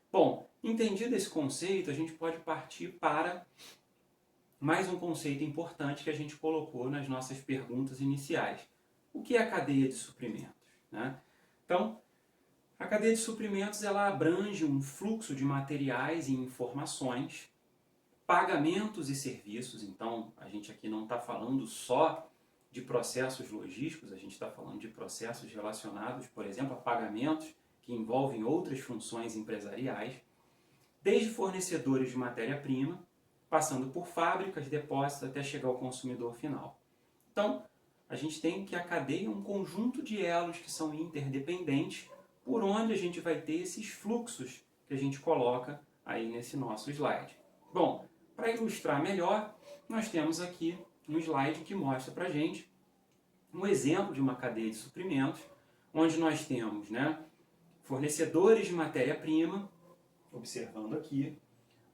Bom, entendido esse conceito, a gente pode partir para mais um conceito importante que a gente colocou nas nossas perguntas iniciais. O que é a cadeia de suprimentos? Né? Então, a cadeia de suprimentos ela abrange um fluxo de materiais e informações, pagamentos e serviços. Então, a gente aqui não está falando só de processos logísticos, a gente está falando de processos relacionados, por exemplo, a pagamentos que envolvem outras funções empresariais, desde fornecedores de matéria-prima, passando por fábricas, depósitos, até chegar ao consumidor final. Então, a gente tem que a cadeia é um conjunto de elos que são interdependentes, por onde a gente vai ter esses fluxos que a gente coloca aí nesse nosso slide. Bom, para ilustrar melhor, nós temos aqui um slide que mostra para a gente um exemplo de uma cadeia de suprimentos, onde nós temos fornecedores de matéria-prima, observando aqui,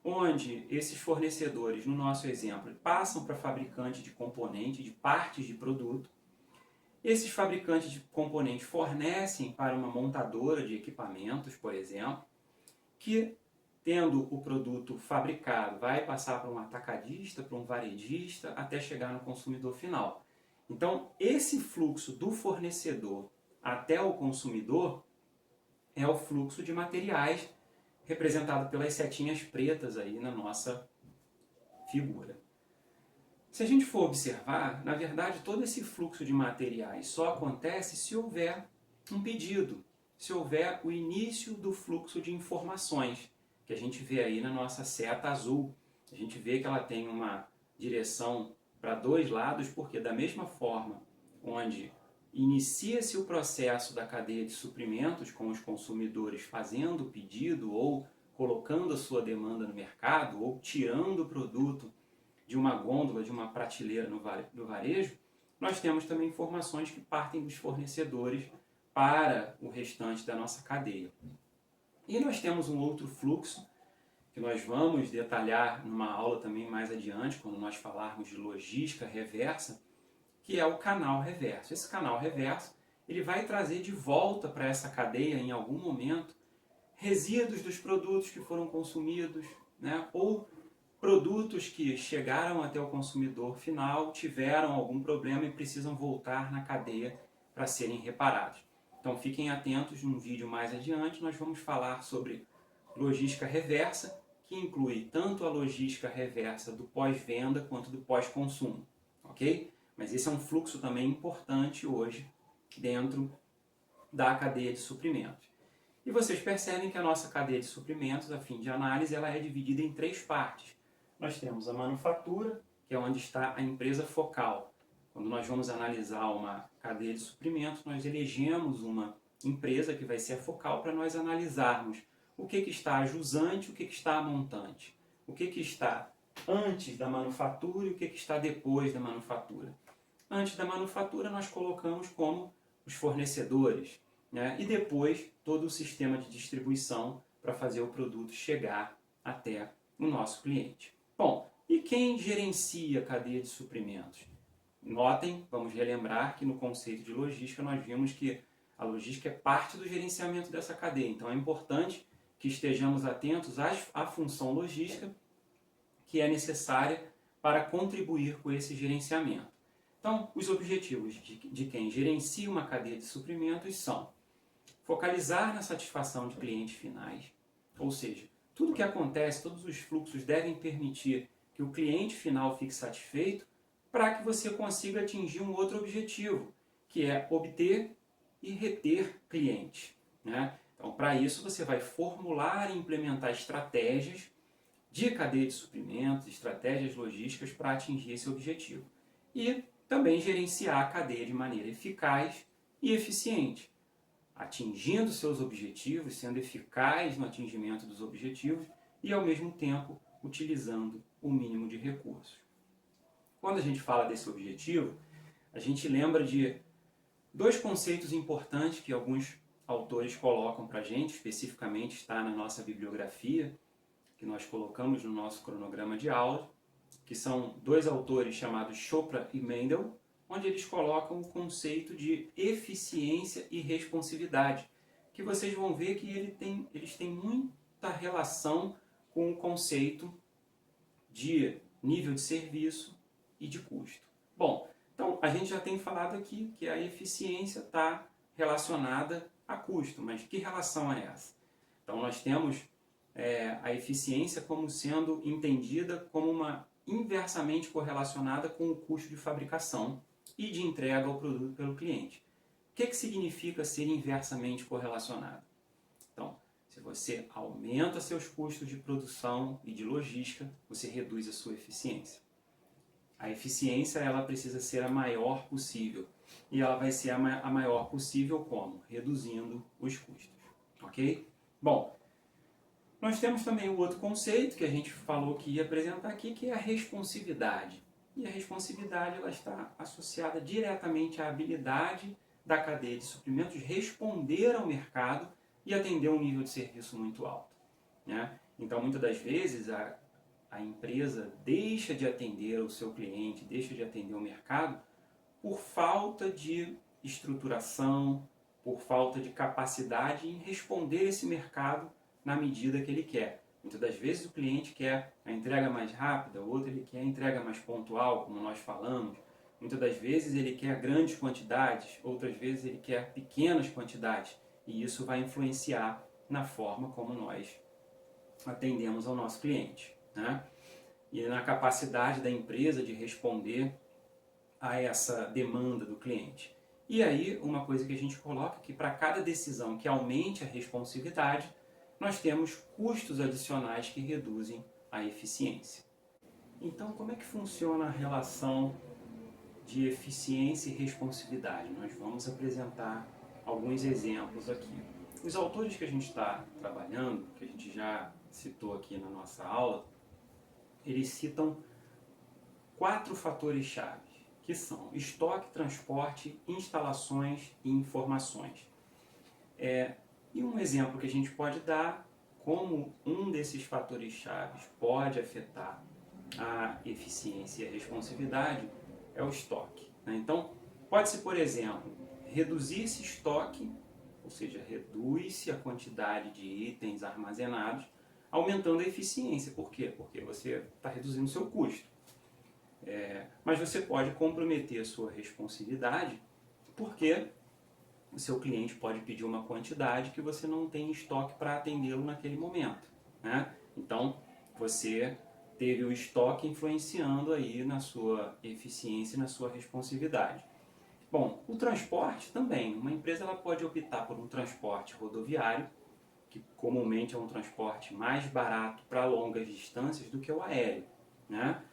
onde esses fornecedores, no nosso exemplo, passam para fabricante de componente, de partes de produto. Esses fabricantes de componentes fornecem para uma montadora de equipamentos, por exemplo, que, tendo o produto fabricado, vai passar para um atacadista, para um varejista, até chegar no consumidor final. Então, esse fluxo do fornecedor até o consumidor é o fluxo de materiais representado pelas setinhas pretas aí na nossa figura. Se a gente for observar, na verdade, todo esse fluxo de materiais só acontece se houver um pedido, se houver o início do fluxo de informações, que a gente vê aí na nossa seta azul. A gente vê que ela tem uma direção para dois lados, porque da mesma forma onde inicia-se o processo da cadeia de suprimentos, com os consumidores fazendo o pedido ou colocando a sua demanda no mercado ou tirando o produto de uma gôndola, de uma prateleira no varejo, nós temos também informações que partem dos fornecedores para o restante da nossa cadeia. E nós temos um outro fluxo que nós vamos detalhar numa aula também mais adiante, quando nós falarmos de logística reversa, que é o canal reverso. Esse canal reverso ele vai trazer de volta para essa cadeia, em algum momento, resíduos dos produtos que foram consumidos, ou produtos que chegaram até o consumidor final, tiveram algum problema e precisam voltar na cadeia para serem reparados. Então fiquem atentos, num vídeo mais adiante nós vamos falar sobre logística reversa, que inclui tanto a logística reversa do pós-venda quanto do pós-consumo, ok? Mas esse é um fluxo também importante hoje dentro da cadeia de suprimentos. E vocês percebem que a nossa cadeia de suprimentos, a fim de análise, ela é dividida em três partes. Nós temos a manufatura, que é onde está a empresa focal. Quando nós vamos analisar uma cadeia de suprimentos, nós elegemos uma empresa que vai ser a focal para nós analisarmos o que está a jusante, o que está a montante, o que está antes da manufatura e o que está depois da manufatura. Antes da manufatura nós colocamos como os fornecedores, e depois todo o sistema de distribuição para fazer o produto chegar até o nosso cliente. Bom, e quem gerencia a cadeia de suprimentos? Notem, vamos relembrar que no conceito de logística nós vimos que a logística é parte do gerenciamento dessa cadeia. Então é importante que estejamos atentos à função logística que é necessária para contribuir com esse gerenciamento. Então, os objetivos de quem gerencia uma cadeia de suprimentos são focalizar na satisfação de clientes finais, ou seja, tudo o que acontece, todos os fluxos devem permitir que o cliente final fique satisfeito para que você consiga atingir um outro objetivo, que é obter e reter clientes. Então, para isso, você vai formular e implementar estratégias de cadeia de suprimentos, estratégias logísticas para atingir esse objetivo. E também gerenciar a cadeia de maneira eficaz e eficiente, atingindo seus objetivos, sendo eficaz no atingimento dos objetivos e, ao mesmo tempo, utilizando o mínimo de recursos. Quando a gente fala desse objetivo, a gente lembra de dois conceitos importantes que alguns autores colocam para a gente, especificamente está na nossa bibliografia, que nós colocamos no nosso cronograma de aula, que são dois autores chamados Chopra e Mendel, onde eles colocam o conceito de eficiência e responsividade, que vocês vão ver que eles têm muita relação com o conceito de nível de serviço e de custo. Bom, então a gente já tem falado aqui que a eficiência está relacionada a custo, mas que relação é essa? Então nós temos a eficiência como sendo entendida como uma inversamente correlacionada com o custo de fabricação e de entrega ao produto pelo cliente. O que significa ser inversamente correlacionado? Então, se você aumenta seus custos de produção e de logística, você reduz a sua eficiência. A eficiência ela precisa ser a maior possível. E ela vai ser a maior possível como? Reduzindo os custos. Ok? Bom, nós temos também o outro conceito que a gente falou que ia apresentar aqui, que é a responsividade. E a responsividade ela está associada diretamente à habilidade da cadeia de suprimentos responder ao mercado e atender um nível de serviço muito alto. Né? Então, muitas das vezes, a empresa deixa de atender o seu cliente, deixa de atender o mercado por falta de estruturação, por falta de capacidade em responder esse mercado na medida que ele quer. Muitas das vezes o cliente quer a entrega mais rápida, outro ele quer a entrega mais pontual, como nós falamos. Muitas das vezes ele quer grandes quantidades, outras vezes ele quer pequenas quantidades. E isso vai influenciar na forma como nós atendemos ao nosso cliente, né? E na capacidade da empresa de responder a essa demanda do cliente. E aí, uma coisa que a gente coloca é que para cada decisão que aumente a responsividade, nós temos custos adicionais que reduzem a eficiência. Então, como é que funciona a relação de eficiência e responsividade? Nós vamos apresentar alguns exemplos aqui. Os autores que a gente está trabalhando, que a gente já citou aqui na nossa aula, eles citam 4 fatores-chave, que são estoque, transporte, instalações e informações. E um exemplo que a gente pode dar, como um desses fatores-chave pode afetar a eficiência e a responsividade, é o estoque. Né? Então, pode-se, por exemplo, reduzir esse estoque, ou seja, reduz-se a quantidade de itens armazenados, aumentando a eficiência. Por quê? Porque você está reduzindo o seu custo. Mas você pode comprometer a sua responsividade, porque o seu cliente pode pedir uma quantidade que você não tem estoque para atendê-lo naquele momento. Né? Então, você teve o estoque influenciando aí na sua eficiência e na sua responsividade. Bom, o transporte também. Uma empresa ela pode optar por um transporte rodoviário, que comumente é um transporte mais barato para longas distâncias do que o aéreo. Né?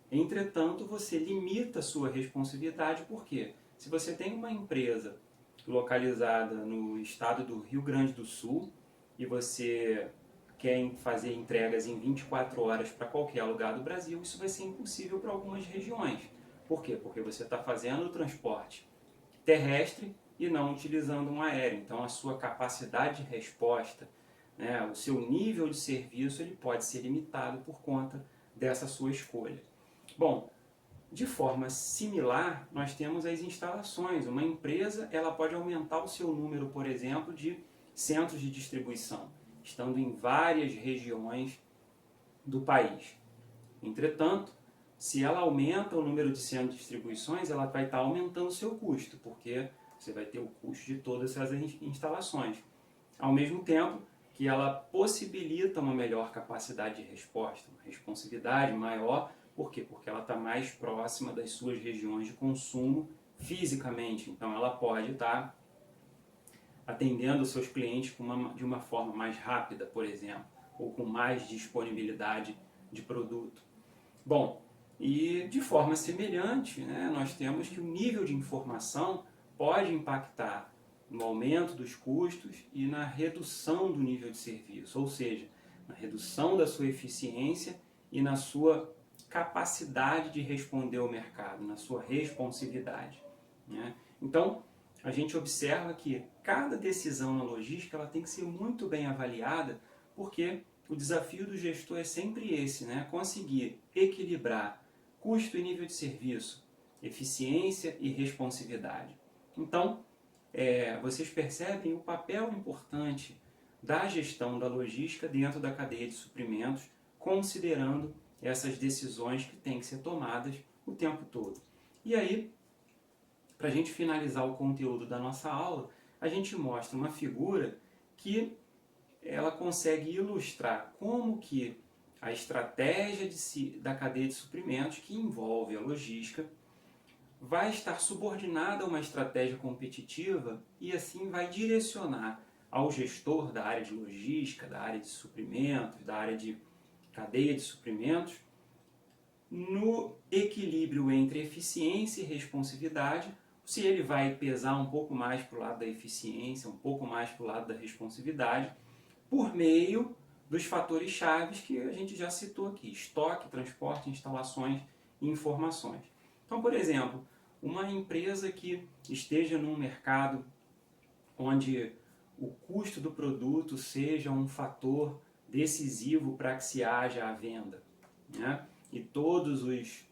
Entretanto, você limita a sua responsividade, por quê? Se você tem uma empresa localizada no estado do Rio Grande do Sul e você quer fazer entregas em 24 horas para qualquer lugar do Brasil, isso vai ser impossível para algumas regiões. Por quê? Porque você está fazendo o transporte terrestre e não utilizando um aéreo. Então, a sua capacidade de resposta, né, o seu nível de serviço, ele pode ser limitado por conta dessa sua escolha. Bom, de forma similar, nós temos as instalações. Uma empresa ela pode aumentar o seu número, por exemplo, de centros de distribuição, estando em várias regiões do país. Entretanto, se ela aumenta o número de centros de distribuições, ela vai estar aumentando o seu custo, porque você vai ter o custo de todas essas instalações. Ao mesmo tempo que ela possibilita uma melhor capacidade de resposta, uma responsividade maior. Por quê? Porque ela está mais próxima das suas regiões de consumo fisicamente. Então ela pode estar atendendo os seus clientes de uma forma mais rápida, por exemplo, ou com mais disponibilidade de produto. Bom, e de forma semelhante, né, nós temos que o nível de informação pode impactar no aumento dos custos e na redução do nível de serviço, ou seja, na redução da sua eficiência e na sua capacidade de responder ao mercado, na sua responsividade. Né? Então, a gente observa que cada decisão na logística ela tem que ser muito bem avaliada, porque o desafio do gestor é sempre esse, né? Conseguir equilibrar custo e nível de serviço, eficiência e responsividade. Então, vocês percebem o papel importante da gestão da logística dentro da cadeia de suprimentos, considerando essas decisões que têm que ser tomadas o tempo todo. E aí, para a gente finalizar o conteúdo da nossa aula, a gente mostra uma figura que ela consegue ilustrar como que a estratégia da cadeia de suprimentos, que envolve a logística, vai estar subordinada a uma estratégia competitiva e assim vai direcionar ao gestor da área de logística, da área de suprimentos, da área de cadeia de suprimentos, no equilíbrio entre eficiência e responsividade, se ele vai pesar um pouco mais para o lado da eficiência, um pouco mais para o lado da responsividade, por meio dos fatores chaves que a gente já citou aqui: estoque, transporte, instalações e informações. Então, por exemplo, uma empresa que esteja num mercado onde o custo do produto seja um fator decisivo para que se haja a venda, né? E todos os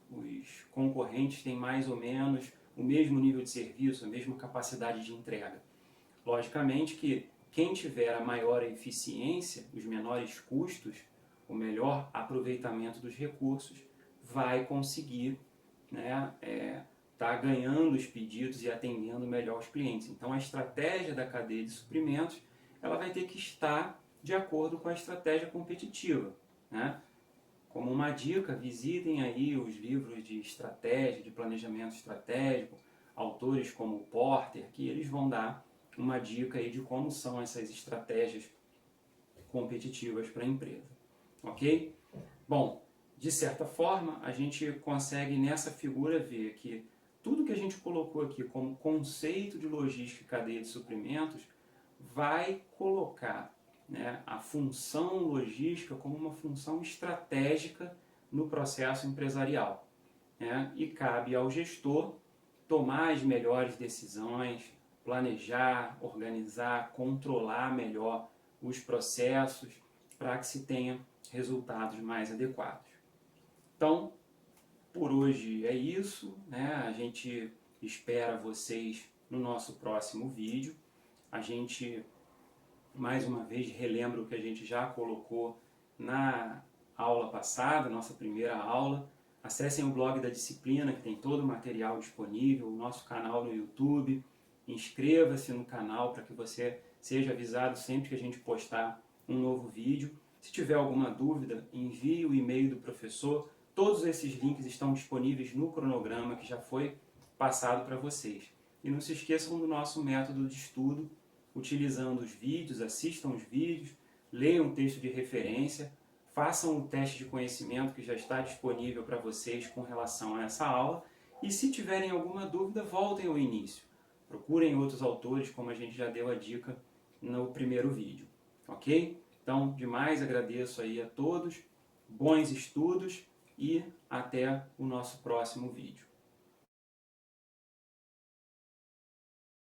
concorrentes têm mais ou menos o mesmo nível de serviço, a mesma capacidade de entrega. Logicamente que quem tiver a maior eficiência, os menores custos, o melhor aproveitamento dos recursos, vai conseguir, né, tá ganhando os pedidos e atendendo melhor os clientes. Então a estratégia da cadeia de suprimentos, ela vai ter que estar de acordo com a estratégia competitiva, né? Como uma dica, visitem aí os livros de estratégia, de planejamento estratégico, autores como Porter, que eles vão dar uma dica aí de como são essas estratégias competitivas para a empresa. Ok? Bom, de certa forma, a gente consegue nessa figura ver que tudo que a gente colocou aqui como conceito de logística e cadeia de suprimentos vai colocar, né, a função logística como uma função estratégica no processo empresarial, né? E cabe ao gestor tomar as melhores decisões, planejar, organizar, controlar melhor os processos para que se tenha resultados mais adequados. Então, por hoje é isso, né? A gente espera vocês no nosso próximo vídeo. A gente, mais uma vez, relembra o que a gente já colocou na aula passada, nossa primeira aula. Acessem o blog da disciplina, que tem todo o material disponível, o nosso canal no YouTube. Inscreva-se no canal para que você seja avisado sempre que a gente postar um novo vídeo. Se tiver alguma dúvida, envie o e-mail do professor. Todos esses links estão disponíveis no cronograma que já foi passado para vocês. E não se esqueçam do nosso método de estudo, utilizando os vídeos, assistam os vídeos, leiam o texto de referência, façam o teste de conhecimento que já está disponível para vocês com relação a essa aula. E se tiverem alguma dúvida, voltem ao início. Procurem outros autores, como a gente já deu a dica no primeiro vídeo. Ok? Então, demais agradeço aí a todos, bons estudos e até o nosso próximo vídeo.